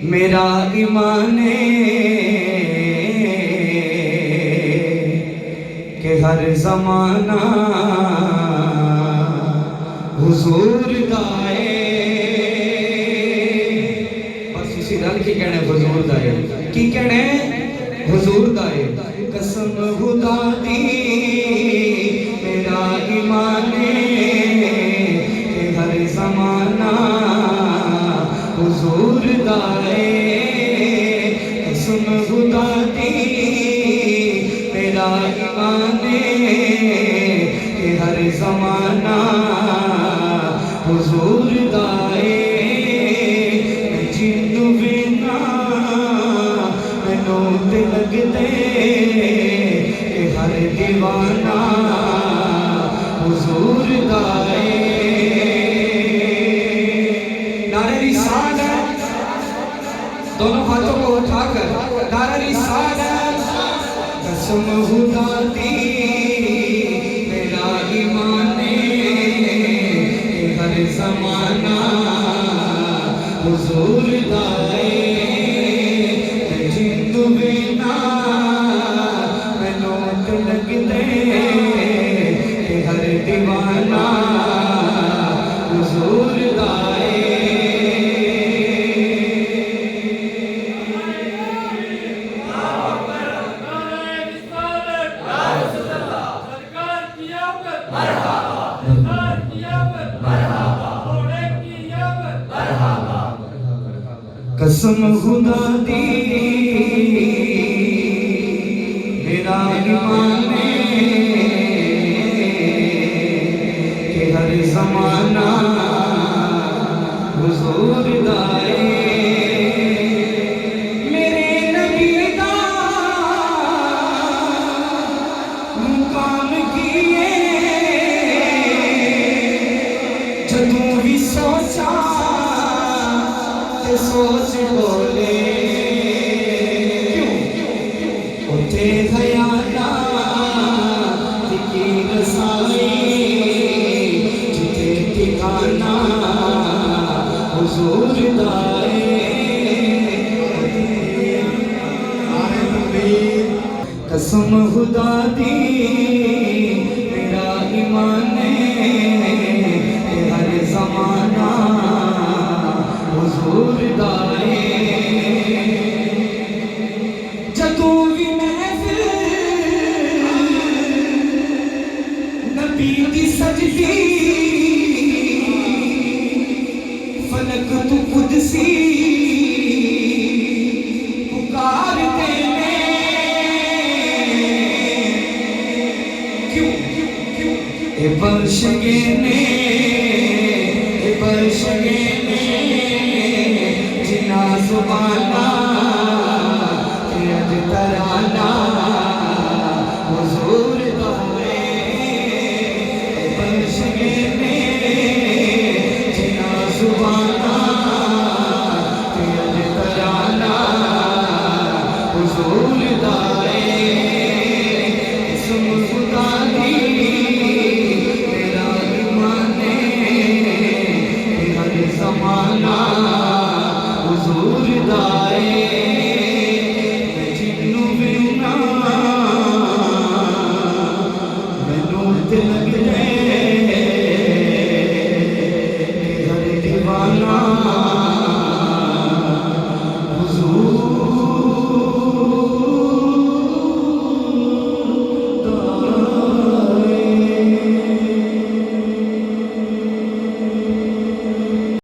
मेरा ईमान के हर जमाना हुजूर दाए। बस इसी रल की कहने हुजूर दाए की कहने हुजूर दाए। कसम खुदा दी मेरा ईमान के हर जमाना हुजूर दाए। कसम खुदा दी मेरा ईमान के हर जमाना हुजूर दाए। जिन्नू बिना मैनू ते लगदे के हर दीवाना हुजूर दाए। नारे रिसालत दोनों हाथों को उठाकर नारे रिसालत। कसम खुदा दी मेरा ईमान के हर जमाना हुजूर दाए। जिन्नू बिना मैनू ते लगदे के हर दीवाना हुजूर दाए। कसम खुदा दी मेरा ईमान के हर जमाना हुजूर दाए। मेरे नबी दा मुकाम किए जदों भी सोचा सोच बोले उठे खयाला की रसाई जिथे ठिकाना हुजूर दाए। कसम खुदा दी मेरा ईमान के हर जमाना हुजूर दाए। जदों भी महफिल नबी दी सजदी फलक तू कुदसी पुकारते ने। क्यों ए बख्श के ने